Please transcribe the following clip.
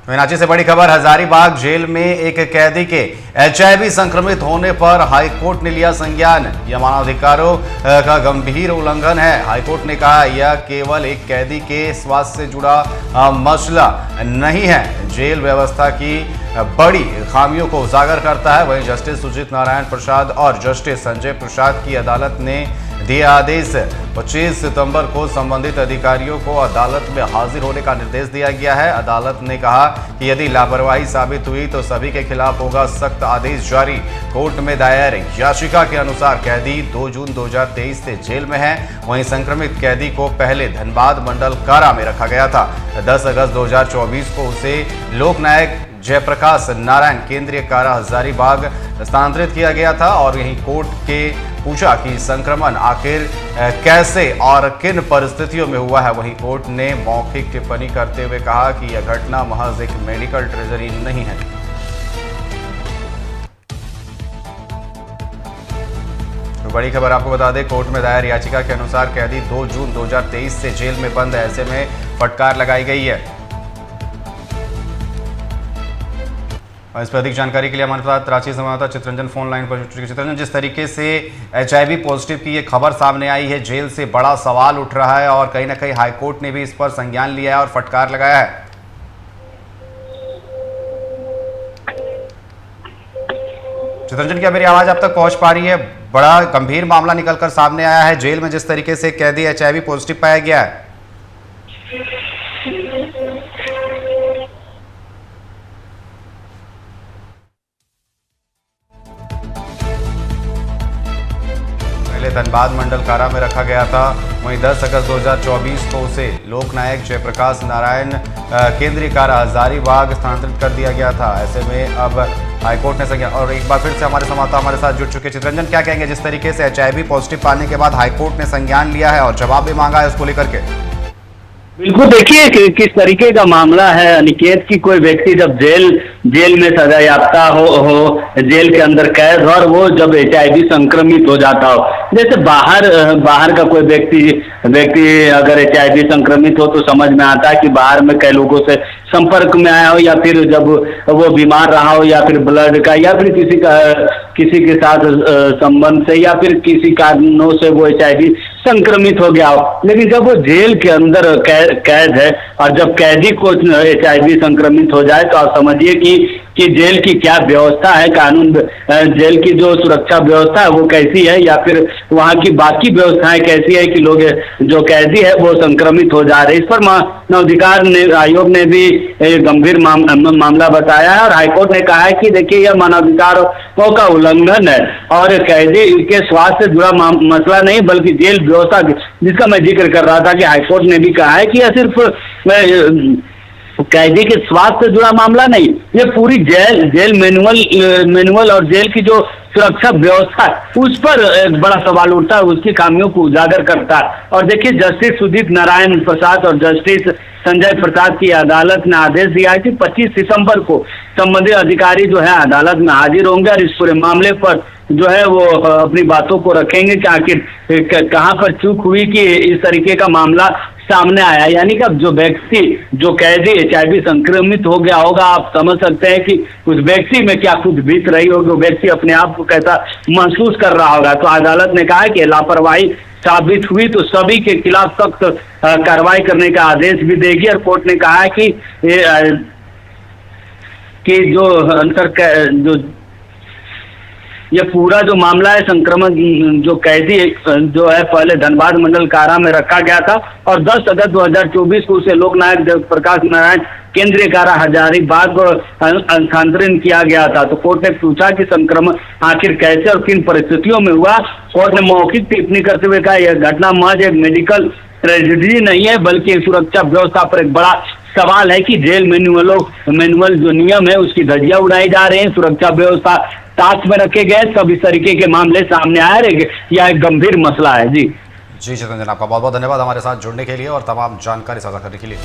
रांची से बड़ी खबर, हजारीबाग जेल में एक कैदी के HIV संक्रमित होने पर हाईकोर्ट ने लिया संज्ञान। यह मानवाधिकारों का गंभीर उल्लंघन है। हाईकोर्ट ने कहा यह केवल एक कैदी के स्वास्थ्य से जुड़ा मसला नहीं है, जेल व्यवस्था की बड़ी खामियों को उजागर करता है। वहीं जस्टिस सुजीत नारायण प्रसाद और जस्टिस संजय प्रसाद की अदालत ने दिया आदेश। 25 सितंबर को संबंधित अधिकारियों को अदालत में हाजिर होने का निर्देश दिया गया है। अदालत ने कहा कि यदि लापरवाही साबित हुई तो सभी के खिलाफ होगा सख्त आदेश जारी। कोर्ट में दायर याचिका के अनुसार कैदी 2 जून 2023 से जेल में है। वहीं संक्रमित कैदी को पहले धनबाद मंडल कारा में रखा गया था। 10 अगस्त 2024 को उसे लोकनायक जयप्रकाश नारायण केंद्रीय कारा हजारीबाग स्थानांतरित किया गया था। और यहीं कोर्ट के पूछा कि संक्रमण आखिर कैसे और किन परिस्थितियों में हुआ है। वहीं कोर्ट ने मौखिक टिप्पणी करते हुए कहा कि यह घटना महज एक मेडिकल ट्रेजरी नहीं है। तो बड़ी खबर आपको बता दें, कोर्ट में दायर याचिका के अनुसार कैदी 2 जून 2023 से जेल में बंद है। ऐसे में फटकार लगाई गई है। और इस पर अधिक जानकारी के लिए हमारे साथ रांची संवाददाता चित्रंजन फोन लाइन पर जुड़ चुके। चित्रंजन, जिस तरीके से HIV पॉजिटिव की ये खबर सामने आई है, जेल से बड़ा सवाल उठ रहा है और कहीं ना कहीं हाईकोर्ट ने भी इस पर संज्ञान लिया है और फटकार लगाया है। चित्रंजन, क्या मेरी आवाज आप तक पहुंच पा रही है? बड़ा गंभीर मामला निकलकर सामने आया है जेल में, जिस तरीके से कैदी HIV पॉजिटिव पाया गया है। धनबाद मंडल कारा में रखा गया था। वहीं 10 अगस्त 2024 को उसे लोकनायक जयप्रकाश नारायण केंद्रीय कारा हजारीबाग स्थानांतरित कर दिया गया था। ऐसे में अब हाईकोर्ट ने संज्ञान, और एक बार फिर से हमारे संवाददाता हमारे साथ जुड़ चुके। चित्रंजन, क्या कहेंगे जिस तरीके से HIV पॉजिटिव पाने के बाद हाईकोर्ट ने संज्ञान लिया है और जवाब भी मांगा है उसको लेकर के? बिल्कुल, देखिए कि किस तरीके का मामला है अनिकेत की। कोई व्यक्ति जब जेल में सजा याफ्ता हो जेल के अंदर कैद हो और वो जब HIV संक्रमित हो जाता हो, जैसे बाहर का कोई व्यक्ति अगर HIV संक्रमित हो तो समझ में आता है कि बाहर में कई लोगों से संपर्क में आया हो, या फिर जब वो बीमार रहा हो, या फिर ब्लड का, या फिर किसी के साथ संबंध से, या फिर किसी कारणों से वो HIV संक्रमित हो गया हो। लेकिन जब वो जेल के अंदर कैद है और जब कैदी को HIV संक्रमित हो जाए तो आप समझिए कि जेल की क्या व्यवस्था है, कानून जेल की जो सुरक्षा व्यवस्था है वो कैसी है, या फिर वहाँ की बाकी व्यवस्थाएं कैसी है कि लोग जो कैदी है वो संक्रमित हो जा रहे हैं। इस पर मानवाधिकार आयोग ने भी गंभीर मामला बताया है और हाईकोर्ट ने कहा है कि देखिए यह मानवाधिकारों का उल्लंघन है और कैदी के स्वास्थ्य से जुड़ा मसला नहीं, बल्कि जेल व्यवस्था जिसका मैं जिक्र कर रहा था कि हाईकोर्ट ने भी कहा है कि यह सिर्फ कैदी के स्वास्थ्य से जुड़ा मामला नहीं, ये पूरी जेल मैनुअल और जेल की जो सुरक्षा व्यवस्था है उस पर एक बड़ा सवाल उठता है, उसकी खामियों को उजागर करता है। और देखिए, जस्टिस सुजीत नारायण प्रसाद और जस्टिस संजय प्रसाद की अदालत ने आदेश दिया है कि 25 सितंबर को संबंधित अधिकारी जो है अदालत में हाजिर होंगे और इस पूरे मामले पर जो है वो अपनी बातों को रखेंगे कि आखिर कहाँ पर चूक हुई कि इस तरीके का मामला सामने आया। यानी कि अब जो कैदी HIV संक्रमित हो गया होगा, आप समझ सकते हैं कि उस व्यक्ति में क्या खुद बीत रही होगी, वो व्यक्ति अपने आप को कैसा महसूस कर रहा होगा। तो अदालत ने कहा कि लापरवाही साबित हुई तो सभी के खिलाफ सख्त कार्रवाई करने का आदेश भी देगी। और कोर्ट ने कहा है कि जो ये पूरा जो मामला है संक्रमण, जो कैदी जो है पहले धनबाद मंडल कारा में रखा गया था और 10 अगस्त 2024 को उसे लोकनायक जयप्रकाश नारायण केंद्रीय कारा हजारीबाग को स्थानांतरित किया गया था। तो कोर्ट ने पूछा कि संक्रमण आखिर कैसे और किन परिस्थितियों में हुआ। कोर्ट ने मौखिक टिप्पणी करते हुए कहा यह घटना महज एक मेडिकल ट्रेजेडी नहीं है, बल्कि सुरक्षा व्यवस्था पर एक बड़ा सवाल है कि जेल मैनुअल जो नियम है उसकी धज्जियां उड़ाई जा रही है, सुरक्षा व्यवस्था ताक में रखे गए, सब इस तरीके के मामले सामने आ रहे। यह एक गंभीर मसला है। जी चित्रंजन, आपका बहुत बहुत धन्यवाद हमारे साथ जुड़ने के लिए और तमाम जानकारी साझा करने के लिए।